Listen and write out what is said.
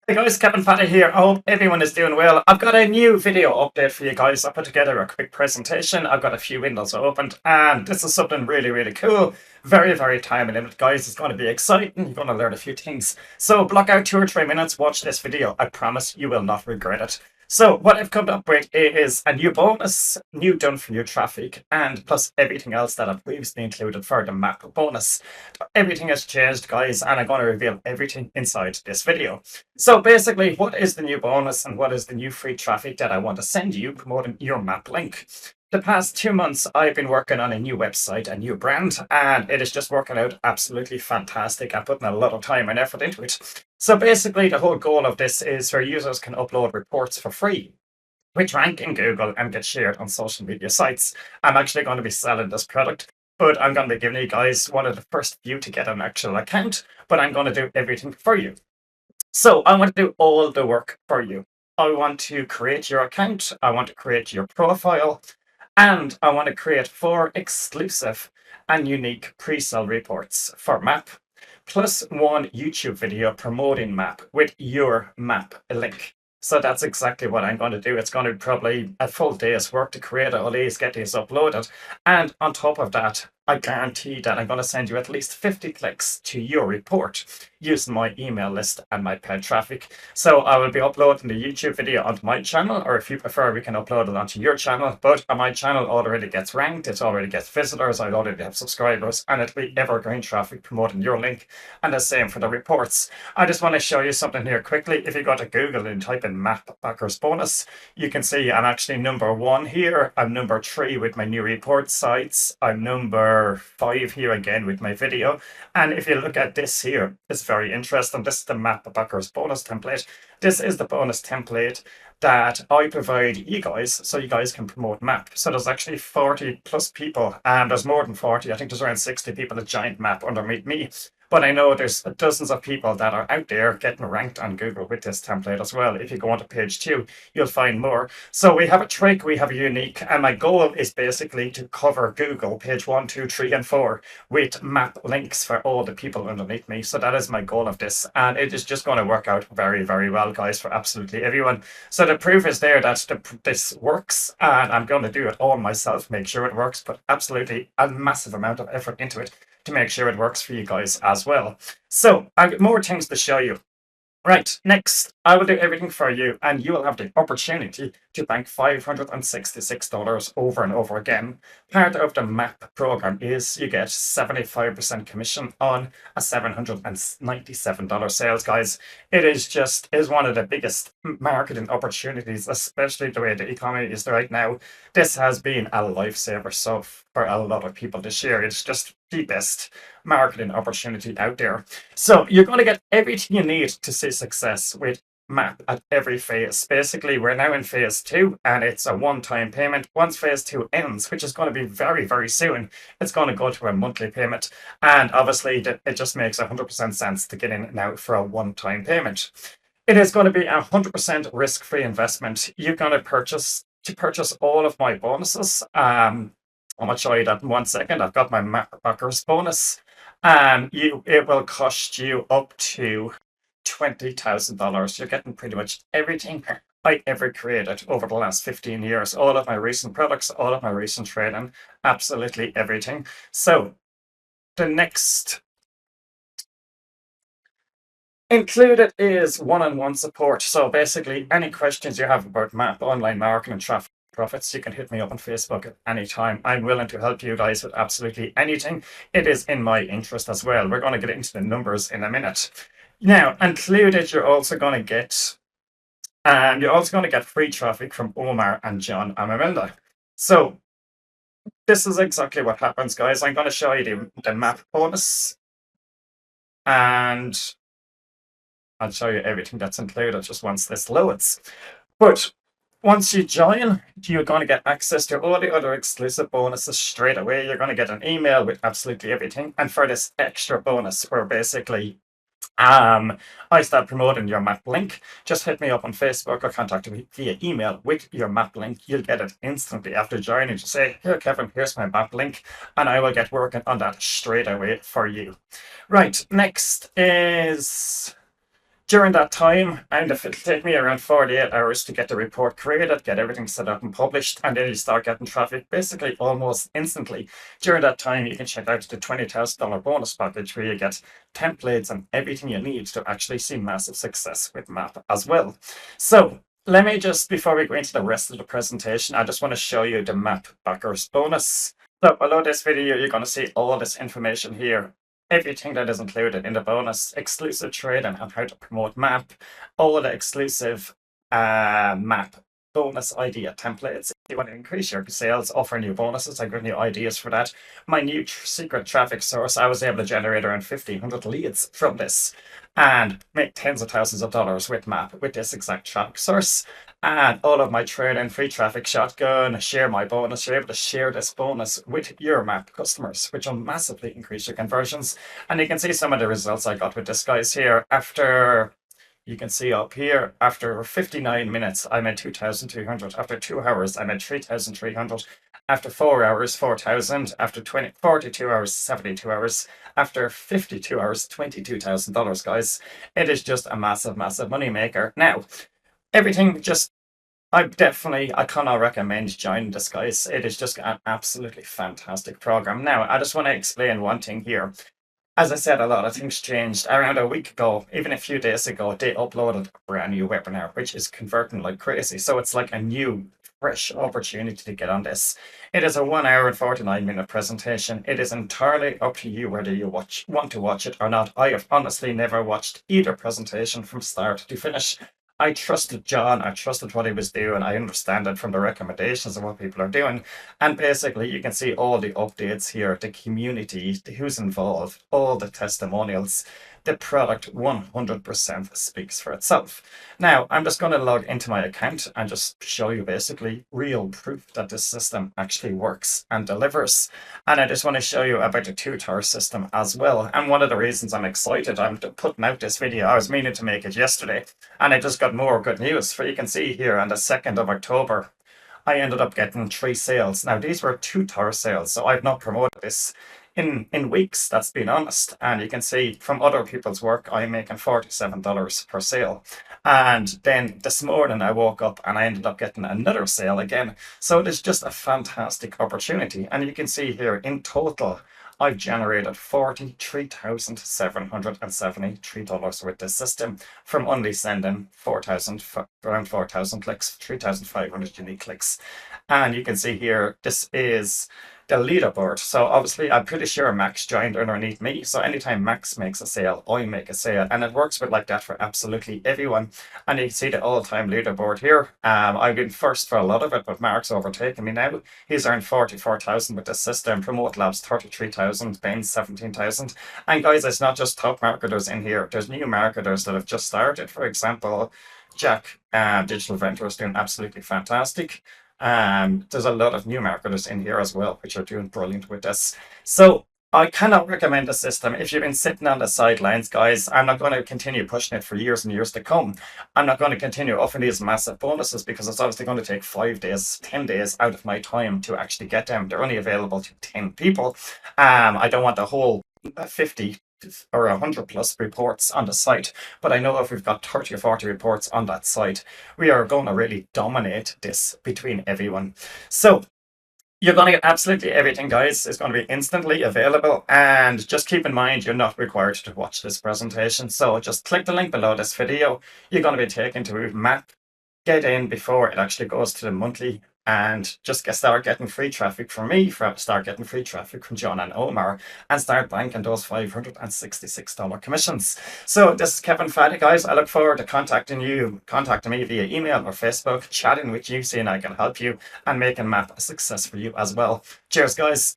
Hey guys, Kevin Fatta here. I hope everyone is doing well. I've got a new video update for you guys. I put together a quick presentation. I've got a few windows opened, and this is something really, really cool. Very, very time limited, guys. It's going to be exciting. You're going to learn a few things. So block out 2 or 3 minutes, watch this video. I promise you will not regret it. So what I've come up with is a new bonus, new done for new traffic, and plus everything else that I've previously included for the map bonus. Everything has changed, guys, and I'm going to reveal everything inside this video. So basically, what is the new bonus and what is the new free traffic that I want to send you promoting your map link? The past 2 months, I've been working on a new website, a new brand, and it is just working out absolutely fantastic. I'm putting a lot of time and effort into it. So basically, the whole goal of this is where users can upload reports for free, which rank in Google and get shared on social media sites. I'm actually going to be selling this product, but I'm going to be giving you guys one of the first few to get an actual account, but I'm going to do everything for you. So I want to do all the work for you. I want to create your account. I want to create your profile. And I want to create 4 exclusive and unique pre-sale reports for Map, plus 1 YouTube video promoting Map with your Map link. So that's exactly what I'm going to do. It's going to be probably a full day's work to create all these, get these uploaded. And on top of that, I guarantee that I'm going to send you at least 50 clicks to your report using my email list and my paid traffic. So I will be uploading the YouTube video onto my channel, or if you prefer, we can upload it onto your channel. But my channel already gets ranked, it already gets visitors, I already have subscribers, and it'll be evergreen traffic promoting your link. And the same for the reports. I just want to show you something here quickly. If you go to Google and type in Map Backers Bonus, you can see I'm actually number 1 here. I'm number 3 with my new report sites. I'm number 5 here again with my video. And if you look at this here, it's very interesting. This is the Map Backers bonus template. This is the bonus template that I provide you guys so you guys can promote Map. So there's actually 40 plus people, and there's more than 40. I think there's around 60 people that joined Map underneath me. But I know there's dozens of people that are out there getting ranked on Google with this template as well. If you go on to page 2, you'll find more. So we have a trick, we have a unique, and my goal is basically to cover Google page 1, 2, 3, and 4 with map links for all the people underneath me. So that is my goal of this. And it is just going to work out very, very well, guys, for absolutely everyone. So the proof is there that this works, and I'm going to do it all myself, make sure it works, put absolutely a massive amount of effort into it to make sure it works for you guys as well. So I've got more things to show you. Right, next, I will do everything for you, and you will have the opportunity to bank $566 over and over again. Part of the MAP program is you get 75% commission on a $797 sales, guys. It is one of the biggest marketing opportunities, especially the way the economy is right now. This has been a lifesaver so for a lot of people this year. It's just the best marketing opportunity out there. So you're going to get everything you need to see success with Map at every phase. Basically, we're now in phase 2, and it's a one-time payment. Once phase 2 ends, which is going to be very, very soon, it's going to go to a monthly payment. And obviously, it just makes 100% sense to get in now for a one-time payment. It is going to be a 100% risk-free investment. You're going to purchase all of my bonuses. I'm going to show you that in 1 second. I've got my Map Backers bonus, and it will cost you up to $20,000. You're getting pretty much everything I ever created over the last 15 years. All of my recent products, all of my recent trading, absolutely everything. So the next included is one-on-one support. So basically, any questions you have about Map, online marketing, traffic, profits, you can hit me up on Facebook at any time. I'm willing to help you guys with absolutely anything. It is in my interest as well. We're going to get into the numbers in a minute. Now, included, you're also going to get free traffic from Omar and John and Amanda. So this is exactly what happens, guys. I'm going to show you the map bonus, and I'll show you everything that's included just once this loads. But once you join, you're going to get access to all the other exclusive bonuses straight away. You're going to get an email with absolutely everything. And for this extra bonus, where basically I start promoting your map link, just hit me up on Facebook or contact me via email with your map link. You'll get it instantly after joining. Just say, here, Kevin, here's my map link, and I will get working on that straight away for you. Right, next is During that time, and if it'll take me around 48 hours to get the report created, get everything set up and published, and then you start getting traffic basically almost instantly. During that time, you can check out the $20,000 bonus package where you get templates and everything you need to actually see massive success with MAP as well. So let me just, before we go into the rest of the presentation, I just want to show you the MAP backers bonus. So below this video, you're going to see all this information here. Everything that is included in the bonus, exclusive trade and how to promote MAP, all the exclusive MAP bonus idea templates. If you want to increase your sales, offer new bonuses, I'm giving you ideas for that. My new secret traffic source, I was able to generate around 1,500 leads from this and make tens of thousands of dollars with MAP with this exact traffic source. And all of my training, free traffic shotgun, share my bonus. You're able to share this bonus with your MAP customers, which will massively increase your conversions. And you can see some of the results I got with this, guys, here. After, you can see up here, after 59 minutes, I made 2,200. After 2 hours, I made 3,300. After 4 hours, 4,000. After 42 hours, 72 hours. After 52 hours, $22,000, guys. It is just a massive, massive money maker. Now, everything just, I cannot recommend joining this, guys. It is just an absolutely fantastic program. Now, I just want to explain one thing here. As I said, a lot of things changed. Around a week ago, even a few days ago, they uploaded a brand new webinar, which is converting like crazy. So it's like a new, fresh opportunity to get on this. It is a 1 hour and 49-minute presentation. It is entirely up to you whether you want to watch it or not. I have honestly never watched either presentation from start to finish. I trusted John, I trusted what he was doing, I understand it from the recommendations of what people are doing. And basically you can see all the updates here, the community, who's involved, all the testimonials. The product 100% speaks for itself. Now, I'm just going to log into my account and just show you basically real proof that this system actually works and delivers. And I just want to show you about the two-tower system as well. And one of the reasons I'm excited, I'm putting out this video, I was meaning to make it yesterday, and I just got more good news. For you can see here on the 2nd of October, I ended up getting 3 sales. Now, these were two-tower sales, so I've not promoted this in weeks, that's been honest. And you can see from other people's work, I'm making $47 per sale. And then this morning I woke up and I ended up getting another sale again. So it is just a fantastic opportunity. And you can see here in total, I've generated $43,773 with this system from only sending around 4,000 clicks, 3,500 unique clicks. And you can see here, this is the leaderboard. So obviously, I'm pretty sure Max joined underneath me. So anytime Max makes a sale, I make a sale. And it works with like that for absolutely everyone. And you can see the all-time leaderboard here. I've been first for a lot of it, but Mark's overtaken me now. He's earned 44,000 with this system. Promote Labs 33,000, Ben 17,000. And guys, it's not just top marketers in here. There's new marketers that have just started. For example, Jack, Digital Venture, is doing absolutely fantastic. There's a lot of new marketers in here as well, which are doing brilliant with this. So I cannot recommend the system. If you've been sitting on the sidelines, guys, I'm not going to continue pushing it for years and years to come. I'm not going to continue offering these massive bonuses because it's obviously going to take 5 days, 10 days out of my time to actually get them. They're only available to 10 people. I don't want the whole 50 or 100 plus reports on the site, but I know if we've got 30 or 40 reports on that site, we are going to really dominate this between everyone. So you're going to get absolutely everything, guys. It's going to be instantly available, and just keep in mind you're not required to watch this presentation. So just click the link below this video. You're going to be taken to MAP. Get in before it actually goes to the monthly, and just start getting free traffic from me, start getting free traffic from John and Omar, and start banking those $566 commissions. So this is Kevin Faddy, guys. I look forward to contacting me via email or Facebook, chatting with you, seeing I can help you, and making MAP a success for you as well. Cheers, guys.